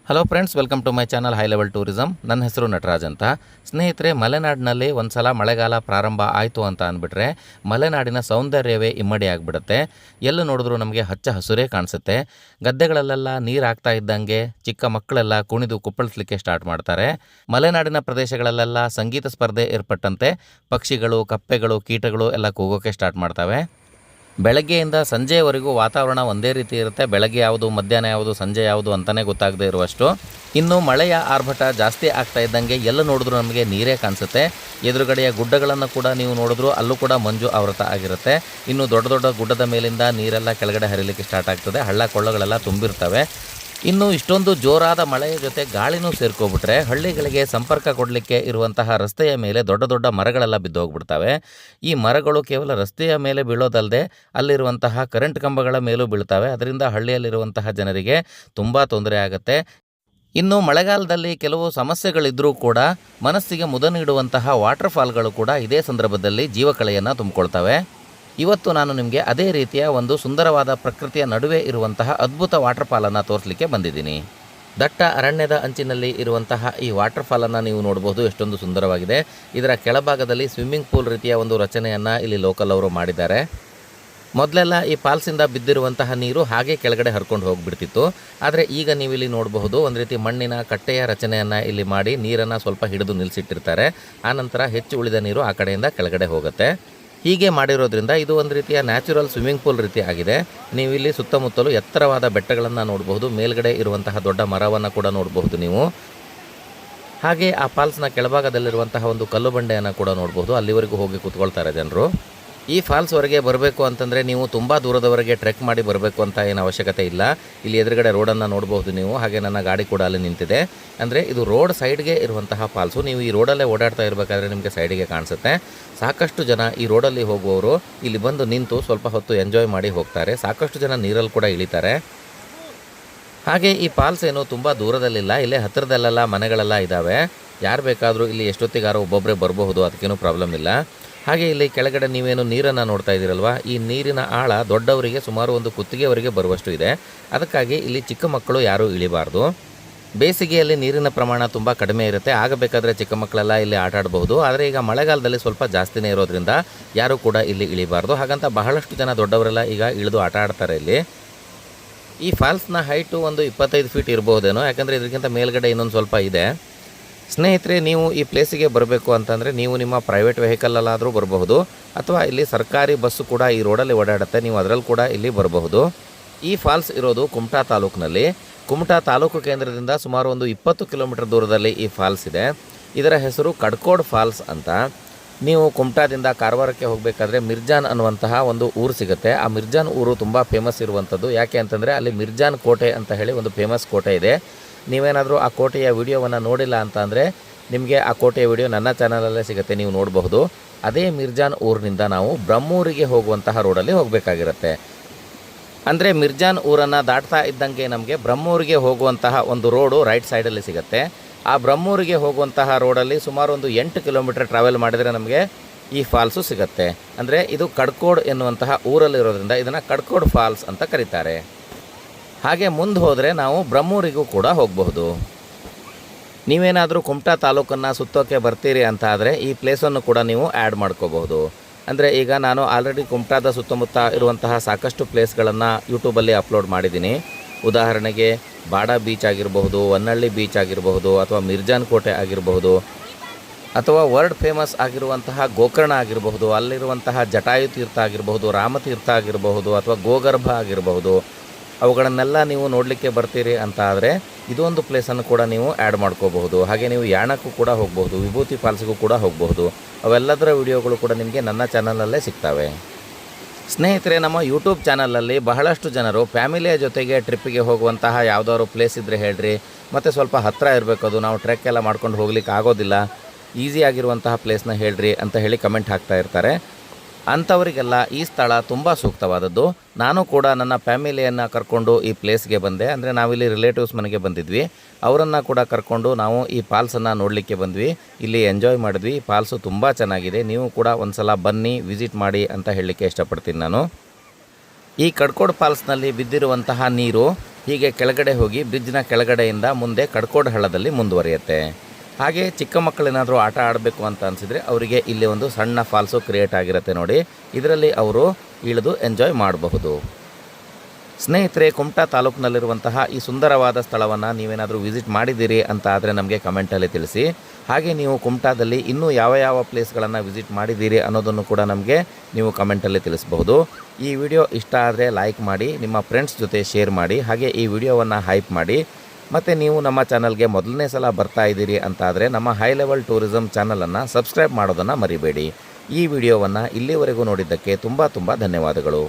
Hello friends, welcome to my channel high level tourism. ನನ್ನ ಹೆಸರು ನಟರಾಜ್ ಅಂತ. ಸ್ನೇಹಿತರೆ, ಮಲೆನಾಡಿನಲ್ಲಿ ಒಂದು ಸಲ ಮಳೆಗಾಲ ಪ್ರಾರಂಭ ಆಯಿತು ಅಂತ ಅಂದ್ಬಿಟ್ರೆ ಮಲೆನಾಡಿನ ಸೌಂದರ್ಯವೇ ಇಮ್ಮಡಿ ಆಗಿಬಿಡುತ್ತೆ. ಎಲ್ಲೂ ನೋಡಿದ್ರೂ ನಮಗೆ ಹಚ್ಚ ಹಸುರೇ ಕಾಣಿಸುತ್ತೆ. ಗದ್ದೆಗಳಲ್ಲೆಲ್ಲ ನೀರು ಆಗ್ತಾ ಇದ್ದಂಗೆ ಚಿಕ್ಕ ಮಕ್ಕಳೆಲ್ಲ ಕುಣಿದು ಕುಪ್ಪಳಿಸ್ಲಿಕ್ಕೆ ಸ್ಟಾರ್ಟ್ ಮಾಡ್ತಾರೆ. ಮಲೆನಾಡಿನ ಪ್ರದೇಶಗಳಲ್ಲೆಲ್ಲ ಸಂಗೀತ ಸ್ಪರ್ಧೆ ಏರ್ಪಟ್ಟಂತೆ ಪಕ್ಷಿಗಳು, ಕಪ್ಪೆಗಳು, ಕೀಟಗಳು ಎಲ್ಲ ಕೂಗೋಕ್ಕೆ ಸ್ಟಾರ್ಟ್ ಮಾಡ್ತವೆ. ಬೆಳಗ್ಗೆಯಿಂದ ಸಂಜೆಯವರೆಗೂ ವಾತಾವರಣ ಒಂದೇ ರೀತಿ ಇರುತ್ತೆ. ಬೆಳಗ್ಗೆ ಯಾವುದು, ಮಧ್ಯಾಹ್ನ ಯಾವುದು, ಸಂಜೆ ಯಾವುದು ಅಂತಲೇ ಗೊತ್ತಾಗದೇ ಇರುವಷ್ಟು. ಇನ್ನು ಮಳೆಯ ಆರ್ಭಟ ಜಾಸ್ತಿ ಆಗ್ತಾ ಇದ್ದಂಗೆ ಎಲ್ಲ ನೋಡಿದ್ರೂ ನಮಗೆ ನೀರೇ ಕಾಣಿಸುತ್ತೆ. ಎದುರುಗಡೆಯ ಗುಡ್ಡಗಳನ್ನು ಕೂಡ ನೀವು ನೋಡಿದ್ರು ಅಲ್ಲೂ ಕೂಡ ಮಂಜು ಆವೃತ ಆಗಿರುತ್ತೆ. ಇನ್ನು ದೊಡ್ಡ ದೊಡ್ಡ ಗುಡ್ಡದ ಮೇಲಿಂದ ನೀರೆಲ್ಲ ಕೆಳಗಡೆ ಹರಿಲಿಕ್ಕೆ ಸ್ಟಾರ್ಟ್ ಆಗ್ತದೆ. ಹಳ್ಳ ಕೊಳ್ಳಗಳೆಲ್ಲ ತುಂಬಿರ್ತವೆ. ಇನ್ನು ಇಷ್ಟೊಂದು ಜೋರಾದ ಮಳೆಯ ಜೊತೆ ಗಾಳಿನೂ ಸೇರ್ಕೊಬಿಟ್ರೆ ಹಳ್ಳಿಗಳಿಗೆ ಸಂಪರ್ಕ ಕೊಡಲಿಕ್ಕೆ ಇರುವಂತಹ ರಸ್ತೆಯ ಮೇಲೆ ದೊಡ್ಡ ದೊಡ್ಡ ಮರಗಳೆಲ್ಲ ಬಿದ್ದೋಗ್ಬಿಡ್ತವೆ. ಈ ಮರಗಳು ಕೇವಲ ರಸ್ತೆಯ ಮೇಲೆ ಬೀಳೋದಲ್ಲದೆ ಅಲ್ಲಿರುವಂತಹ ಕರೆಂಟ್ ಕಂಬಗಳ ಮೇಲೂ ಬೀಳ್ತವೆ. ಅದರಿಂದ ಹಳ್ಳಿಯಲ್ಲಿರುವಂತಹ ಜನರಿಗೆ ತುಂಬ ತೊಂದರೆ ಆಗುತ್ತೆ. ಇನ್ನು ಮಳೆಗಾಲದಲ್ಲಿ ಕೆಲವು ಸಮಸ್ಯೆಗಳಿದ್ದರೂ ಕೂಡ ಮನಸ್ಸಿಗೆ ಮುದ ನೀಡುವಂತಹ ವಾಟರ್ ಫಾಲ್ಗಳು ಕೂಡ ಇದೇ ಸಂದರ್ಭದಲ್ಲಿ ಜೀವಕಳೆಯನ್ನು ತುಂಬಿಕೊಳ್ತವೆ. ಇವತ್ತು ನಾನು ನಿಮಗೆ ಅದೇ ರೀತಿಯ ಒಂದು ಸುಂದರವಾದ ಪ್ರಕೃತಿಯ ನಡುವೆ ಇರುವಂತಹ ಅದ್ಭುತ ವಾಟರ್ ಫಾಲನ್ನು ತೋರಿಸಲಿಕ್ಕೆ ಬಂದಿದ್ದೀನಿ. ದಟ್ಟ ಅರಣ್ಯದ ಅಂಚಿನಲ್ಲಿ ಇರುವಂತಹ ಈ ವಾಟರ್ ಫಾಲನ್ನು ನೀವು ನೋಡಬಹುದು. ಎಷ್ಟೊಂದು ಸುಂದರವಾಗಿದೆ. ಇದರ ಕೆಳಭಾಗದಲ್ಲಿ ಸ್ವಿಮ್ಮಿಂಗ್ ಪೂಲ್ ರೀತಿಯ ಒಂದು ರಚನೆಯನ್ನು ಇಲ್ಲಿ ಲೋಕಲ್ ಅವರು ಮಾಡಿದ್ದಾರೆ. ಮೊದಲೆಲ್ಲ ಈ ಫಾಲ್ಸಿಂದ ಬಿದ್ದಿರುವಂತಹ ನೀರು ಹಾಗೆ ಕೆಳಗಡೆ ಹರ್ಕೊಂಡು ಹೋಗಿಬಿಡ್ತಿತ್ತು. ಆದರೆ ಈಗ ನೀವಿಲ್ಲಿ ನೋಡಬಹುದು, ಒಂದು ರೀತಿ ಮಣ್ಣಿನ ಕಟ್ಟೆಯ ರಚನೆಯನ್ನು ಇಲ್ಲಿ ಮಾಡಿ ನೀರನ್ನು ಸ್ವಲ್ಪ ಹಿಡಿದು ನಿಲ್ಲಿಸಿಟ್ಟಿರ್ತಾರೆ. ಆನಂತರ ಹೆಚ್ಚು ಉಳಿದ ನೀರು ಆ ಕಡೆಯಿಂದ ಕೆಳಗಡೆ ಹೋಗುತ್ತೆ. ಹೀಗೆ ಮಾಡಿರೋದ್ರಿಂದ ಇದು ಒಂದು ರೀತಿಯ ನ್ಯಾಚುರಲ್ ಸ್ವಿಮ್ಮಿಂಗ್ ಪೂಲ್ ರೀತಿ ಆಗಿದೆ. ನೀವು ಇಲ್ಲಿ ಸುತ್ತಮುತ್ತಲು ಎತ್ತರವಾದ ಬೆಟ್ಟಗಳನ್ನು ನೋಡಬಹುದು. ಮೇಲ್ಗಡೆ ಇರುವಂತಹ ದೊಡ್ಡ ಮರವನ್ನು ಕೂಡ ನೋಡಬಹುದು ನೀವು. ಹಾಗೆ ಆ ಫಾಲ್ಸ್ನ ಕೆಳಭಾಗದಲ್ಲಿರುವಂತಹ ಒಂದು ಕಲ್ಲು ಬಂಡೆಯನ್ನು ಕೂಡ ನೋಡಬಹುದು. ಅಲ್ಲಿವರೆಗೂ ಹೋಗಿ ಕೂತ್ಕೊಳ್ತಾರೆ ಜನರು. ಈ ಫಾಲ್ಸ್ವರೆಗೆ ಬರಬೇಕು ಅಂತಂದರೆ ನೀವು ತುಂಬ ದೂರದವರೆಗೆ ಟ್ರೆಕ್ ಮಾಡಿ ಬರಬೇಕು ಅಂತ ಏನು ಅವಶ್ಯಕತೆ ಇಲ್ಲ. ಇಲ್ಲಿ ಎದುರುಗಡೆ ರೋಡನ್ನು ನೋಡಬಹುದು ನೀವು. ಹಾಗೆ ನನ್ನ ಗಾಡಿ ಕೂಡ ಅಲ್ಲಿ ನಿಂತಿದೆ. ಅಂದರೆ ಇದು ರೋಡ್ ಸೈಡ್ಗೆ ಇರುವಂತಹ ಫಾಲ್ಸು. ನೀವು ಈ ರೋಡಲ್ಲೇ ಓಡಾಡ್ತಾ ಇರಬೇಕಾದ್ರೆ ನಿಮಗೆ ಸೈಡಿಗೆ ಕಾಣಿಸುತ್ತೆ. ಸಾಕಷ್ಟು ಜನ ಈ ರೋಡಲ್ಲಿ ಹೋಗುವವರು ಇಲ್ಲಿ ಬಂದು ನಿಂತು ಸ್ವಲ್ಪ ಹೊತ್ತು ಎಂಜಾಯ್ ಮಾಡಿ ಹೋಗ್ತಾರೆ. ಸಾಕಷ್ಟು ಜನ ನೀರಲ್ಲಿ ಕೂಡ ಇಳಿತಾರೆ. ಹಾಗೆ ಈ ಫಾಲ್ಸ್ ಏನು ತುಂಬ ದೂರದಲ್ಲಿಲ್ಲ. ಇಲ್ಲೇ ಹತ್ತಿರದಲ್ಲೆಲ್ಲ ಮನೆಗಳೆಲ್ಲ ಇದ್ದಾವೆ. ಯಾರು ಬೇಕಾದರೂ ಇಲ್ಲಿ ಎಷ್ಟೊತ್ತಿಗಾರೋ ಒಬ್ಬೊಬ್ಬರೇ ಬರಬಹುದು, ಅದಕ್ಕೇನು ಪ್ರಾಬ್ಲಮ್ ಇಲ್ಲ. ಹಾಗೆ ಇಲ್ಲಿ ಕೆಳಗಡೆ ನೀವೇನು ನೀರನ್ನು ನೋಡ್ತಾ ಇದ್ದೀರಲ್ವ, ಈ ನೀರಿನ ಆಳ ದೊಡ್ಡವರಿಗೆ ಸುಮಾರು ಒಂದು ಕುತ್ತಿಗೆವರೆಗೆ ಬರುವಷ್ಟು ಇದೆ. ಅದಕ್ಕಾಗಿ ಇಲ್ಲಿ ಚಿಕ್ಕ ಮಕ್ಕಳು ಯಾರೂ ಇಳಿಬಾರ್ದು. ಬೇಸಿಗೆಯಲ್ಲಿ ನೀರಿನ ಪ್ರಮಾಣ ತುಂಬ ಕಡಿಮೆ ಇರುತ್ತೆ. ಆಗಬೇಕಾದ್ರೆ ಚಿಕ್ಕ ಮಕ್ಕಳೆಲ್ಲ ಇಲ್ಲಿ ಆಟ ಆಡಬಹುದು. ಆದರೆ ಈಗ ಮಳೆಗಾಲದಲ್ಲಿ ಸ್ವಲ್ಪ ಜಾಸ್ತಿನೇ ಇರೋದ್ರಿಂದ ಯಾರೂ ಕೂಡ ಇಲ್ಲಿ ಇಳಿಬಾರ್ದು. ಹಾಗಂತ ಬಹಳಷ್ಟು ಜನ ದೊಡ್ಡವರೆಲ್ಲ ಈಗ ಇಳಿದು ಆಟ ಆಡ್ತಾರೆ ಇಲ್ಲಿ. ಈ ಫಾಲ್ಸ್ನ ಹೈಟು ಒಂದು 25 ಫೀಟ್ ಇರ್ಬೋದೇನೋ, ಯಾಕಂದರೆ ಇದಕ್ಕಿಂತ ಮೇಲ್ಗಡೆ ಇನ್ನೊಂದು ಸ್ವಲ್ಪ ಇದೆ. ಸ್ನೇಹಿತರೆ, ನೀವು ಈ ಪ್ಲೇಸಿಗೆ ಬರಬೇಕು ಅಂತಂದರೆ ನೀವು ನಿಮ್ಮ ಪ್ರೈವೇಟ್ ವೆಹಿಕಲಲ್ಲಾದರೂ ಬರಬಹುದು, ಅಥವಾ ಇಲ್ಲಿ ಸರ್ಕಾರಿ ಬಸ್ಸು ಕೂಡ ಈ ರೋಡಲ್ಲಿ ಓಡಾಡುತ್ತೆ. ನೀವು ಅದರಲ್ಲಿ ಕೂಡ ಇಲ್ಲಿ ಬರಬಹುದು. ಈ ಫಾಲ್ಸ್ ಇರೋದು ಕುಮಟಾ ತಾಲೂಕಿನಲ್ಲಿ. ಕುಮಟಾ ತಾಲೂಕು ಕೇಂದ್ರದಿಂದ ಸುಮಾರು ಒಂದು 20 ಕಿಲೋಮೀಟರ್ ದೂರದಲ್ಲಿ ಈ ಫಾಲ್ಸ್ ಇದೆ. ಇದರ ಹೆಸರು ಕಡ್ಕೋಡ್ ಫಾಲ್ಸ್ ಅಂತ. ನೀವು ಕುಮಟಾದಿಂದ ಕಾರವಾರಕ್ಕೆ ಹೋಗಬೇಕಾದ್ರೆ ಮಿರ್ಜಾನ್ ಅನ್ನುವಂತಹ ಒಂದು ಊರು ಸಿಗುತ್ತೆ. ಆ ಮಿರ್ಜಾನ್ ಊರು ತುಂಬ ಫೇಮಸ್ ಇರುವಂಥದ್ದು. ಯಾಕೆ ಅಂತಂದರೆ ಅಲ್ಲಿ ಮಿರ್ಜಾನ್ ಕೋಟೆ ಅಂತ ಹೇಳಿ ಒಂದು ಫೇಮಸ್ ಕೋಟೆ ಇದೆ. ನೀವೇನಾದರೂ ಆ ಕೋಟೆಯ ವಿಡಿಯೋವನ್ನು ನೋಡಿಲ್ಲ ಅಂತ ಅಂದರೆ ನಿಮಗೆ ಆ ಕೋಟೆಯ ವಿಡಿಯೋ ನನ್ನ ಚಾನಲಲ್ಲೇ ಸಿಗುತ್ತೆ, ನೀವು ನೋಡಬಹುದು. ಅದೇ ಮಿರ್ಜಾನ್ ಊರಿನಿಂದ ನಾವು ಬ್ರಹ್ಮೂರಿಗೆ ಹೋಗುವಂತಹ ರೋಡಲ್ಲಿ ಹೋಗಬೇಕಾಗಿರುತ್ತೆ. ಅಂದರೆ ಮಿರ್ಜಾನ್ ಊರನ್ನು ದಾಟ್ತಾ ಇದ್ದಂಗೆ ನಮಗೆ ಬ್ರಹ್ಮೂರಿಗೆ ಹೋಗುವಂತಹ ಒಂದು ರೋಡು ರೈಟ್ ಸೈಡಲ್ಲಿ ಸಿಗುತ್ತೆ. ಆ ಬ್ರಹ್ಮೂರಿಗೆ ಹೋಗುವಂತಹ ರೋಡಲ್ಲಿ ಸುಮಾರು ಒಂದು 8 ಕಿಲೋಮೀಟರ್ ಟ್ರಾವೆಲ್ ಮಾಡಿದರೆ ನಮಗೆ ಈ ಫಾಲ್ಸು ಸಿಗುತ್ತೆ. ಅಂದರೆ ಇದು ಕಡ್ಕೋಡ್ ಎನ್ನುವಂತಹ ಊರಲ್ಲಿರೋದ್ರಿಂದ ಇದನ್ನು ಕಡ್ಕೋಡ್ ಫಾಲ್ಸ್ ಅಂತ ಕರೀತಾರೆ. ಹಾಗೆ ಮುಂದೆ ಹೋದರೆ ನಾವು ಬ್ರಹ್ಮೂರಿಗೂ ಕೂಡ ಹೋಗಬಹುದು. ನೀವೇನಾದರೂ ಕುಮಟಾ ತಾಲೂಕನ್ನು ಸುತ್ತೋಕ್ಕೆ ಬರ್ತೀರಿ ಅಂತ ಆದರೆ ಈ ಪ್ಲೇಸನ್ನು ಕೂಡ ನೀವು ಆ್ಯಡ್ ಮಾಡ್ಕೋಬಹುದು. ಅಂದರೆ ಈಗ ನಾನು ಆಲ್ರೆಡಿ ಕುಮಟಾದ ಸುತ್ತಮುತ್ತ ಇರುವಂತಹ ಸಾಕಷ್ಟು ಪ್ಲೇಸ್ಗಳನ್ನು ಯೂಟ್ಯೂಬಲ್ಲಿ ಅಪ್ಲೋಡ್ ಮಾಡಿದ್ದೀನಿ. ಉದಾಹರಣೆಗೆ ಬಾಡಾ ಬೀಚ್ ಆಗಿರಬಹುದು, ಹೊನ್ನಳ್ಳಿ ಬೀಚ್ ಆಗಿರಬಹುದು, ಅಥವಾ ಮಿರ್ಜಾನ್ ಕೋಟೆ ಆಗಿರಬಹುದು, ಅಥವಾ ವರ್ಲ್ಡ್ ಫೇಮಸ್ ಆಗಿರುವಂತಹ ಗೋಕರ್ಣ ಆಗಿರಬಹುದು, ಅಲ್ಲಿರುವಂತಹ ಜಟಾಯು ತೀರ್ಥ ಆಗಿರಬಹುದು, ರಾಮತೀರ್ಥ ಆಗಿರಬಹುದು, ಅಥವಾ ಗೋಗರ್ಭ ಆಗಿರಬಹುದು. ಅವುಗಳನ್ನೆಲ್ಲ ನೀವು ನೋಡಲಿಕ್ಕೆ ಬರ್ತೀರಿ ಅಂತ ಆದರೆ ಇದೊಂದು ಪ್ಲೇಸನ್ನು ಕೂಡ ನೀವು ಆ್ಯಡ್ ಮಾಡ್ಕೋಬಹುದು. ಹಾಗೆ ನೀವು ಯಾಣಕ್ಕೂ ಕೂಡ ಹೋಗಬಹುದು, ವಿಭೂತಿ ಫಾಲ್ಸ್ಗೂ ಕೂಡ ಹೋಗಬಹುದು. ಅವೆಲ್ಲದರ ವಿಡಿಯೋಗಳು ಕೂಡ ನಿಮಗೆ ನನ್ನ ಚಾನಲಲ್ಲೇ ಸಿಗ್ತವೆ. ಸ್ನೇಹಿತರೆ, ನಮ್ಮ ಯೂಟ್ಯೂಬ್ ಚಾನಲಲ್ಲಿ ಬಹಳಷ್ಟು ಜನರು ಫ್ಯಾಮಿಲಿಯ ಜೊತೆಗೆ ಟ್ರಿಪ್ಪಿಗೆ ಹೋಗುವಂತಹ ಯಾವುದಾದ್ರು ಪ್ಲೇಸ್ ಇದ್ದರೆ ಹೇಳ್ರಿ, ಮತ್ತು ಸ್ವಲ್ಪ ಹತ್ತಿರ ಇರಬೇಕು, ಅದು ನಾವು ಟ್ರೆಕ್ ಎಲ್ಲ ಮಾಡ್ಕೊಂಡು ಹೋಗ್ಲಿಕ್ಕೆ ಆಗೋದಿಲ್ಲ, ಈಸಿಯಾಗಿರುವಂತಹ ಪ್ಲೇಸ್ನ ಹೇಳ್ರಿ ಅಂತ ಹೇಳಿ ಕಮೆಂಟ್ ಹಾಕ್ತಾ ಇರ್ತಾರೆ. ಅಂಥವರಿಗೆಲ್ಲ ಈ ಸ್ಥಳ ತುಂಬ ಸೂಕ್ತವಾದದ್ದು. ನಾನು ಕೂಡ ನನ್ನ ಫ್ಯಾಮಿಲಿಯನ್ನು ಕರ್ಕೊಂಡು ಈ ಪ್ಲೇಸ್ಗೆ ಬಂದೆ. ಅಂದರೆ ನಾವಿಲ್ಲಿ ರಿಲೇಟಿವ್ಸ್ ಮನೆಗೆ ಬಂದಿದ್ವಿ. ಅವರನ್ನು ಕೂಡ ಕರ್ಕೊಂಡು ನಾವು ಈ ಫಾಲ್ಸನ್ನು ನೋಡಲಿಕ್ಕೆ ಬಂದ್ವಿ. ಇಲ್ಲಿ ಎಂಜಾಯ್ ಮಾಡಿದ್ವಿ. ಈ ಫಾಲ್ಸು ತುಂಬ ಚೆನ್ನಾಗಿದೆ. ನೀವು ಕೂಡ ಒಂದು ಸಲ ಬನ್ನಿ, ವಿಸಿಟ್ ಮಾಡಿ ಅಂತ ಹೇಳಲಿಕ್ಕೆ ಇಷ್ಟಪಡ್ತೀನಿ ನಾನು. ಈ ಕಡ್ಕೋಡ್ ಫಾಲ್ಸ್ನಲ್ಲಿ ಬಿದ್ದಿರುವಂತಹ ನೀರು ಹೀಗೆ ಕೆಳಗಡೆ ಹೋಗಿ ಬ್ರಿಡ್ಜ್ನ ಕೆಳಗಡೆಯಿಂದ ಮುಂದೆ ಕಡ್ಕೋಡ್ ಹಳ್ಳದಲ್ಲಿ ಮುಂದುವರಿಯುತ್ತೆ. ಹಾಗೆ ಚಿಕ್ಕ ಮಕ್ಕಳೇನಾದರೂ ಆಟ ಆಡಬೇಕು ಅಂತ ಅನಿಸಿದರೆ ಅವರಿಗೆ ಇಲ್ಲಿ ಒಂದು ಸಣ್ಣ ಫಾಲ್ಸು ಕ್ರಿಯೇಟ್ ಆಗಿರುತ್ತೆ ನೋಡಿ. ಇದರಲ್ಲಿ ಅವರು ಇಳಿದು ಎಂಜಾಯ್ ಮಾಡಬಹುದು. ಸ್ನೇಹಿತರೆ, ಕುಮಟಾ ತಾಲೂಕಿನಲ್ಲಿರುವಂತಹ ಈ ಸುಂದರವಾದ ಸ್ಥಳವನ್ನು ನೀವೇನಾದರೂ ವಿಸಿಟ್ ಮಾಡಿದ್ದೀರಿ ಅಂತ ಆದರೆ ನಮಗೆ ಕಮೆಂಟಲ್ಲಿ ತಿಳಿಸಿ. ಹಾಗೆ ನೀವು ಕುಮಟಾದಲ್ಲಿ ಇನ್ನೂ ಯಾವ ಯಾವ ಪ್ಲೇಸ್ಗಳನ್ನು ವಿಸಿಟ್ ಮಾಡಿದ್ದೀರಿ ಅನ್ನೋದನ್ನು ಕೂಡ ನಮಗೆ ನೀವು ಕಮೆಂಟಲ್ಲಿ ತಿಳಿಸಬಹುದು. ಈ ವಿಡಿಯೋ ಇಷ್ಟ ಆದರೆ ಲೈಕ್ ಮಾಡಿ, ನಿಮ್ಮ ಫ್ರೆಂಡ್ಸ್ ಜೊತೆ ಶೇರ್ ಮಾಡಿ, ಹಾಗೆ ಈ ವಿಡಿಯೋವನ್ನು ಹೈಪ್ ಮಾಡಿ. ಮತ್ತು ನೀವು ನಮ್ಮ ಚಾನಲ್ಗೆ ಮೊದಲನೇ ಸಲ ಬರ್ತಾ ಇದ್ದೀರಿ ಅಂತ ಆದರೆ ನಮ್ಮ ಹೈ ಲೆವೆಲ್ ಟೂರಿಸಂ ಚಾನಲನ್ನು ಸಬ್ಸ್ಕ್ರೈಬ್ ಮಾಡೋದನ್ನು ಮರಿಬೇಡಿ. ಈ ವಿಡಿಯೋವನ್ನು ಇಲ್ಲಿವರೆಗೂ ನೋಡಿದ್ದಕ್ಕೆ ತುಂಬ ಧನ್ಯವಾದಗಳು.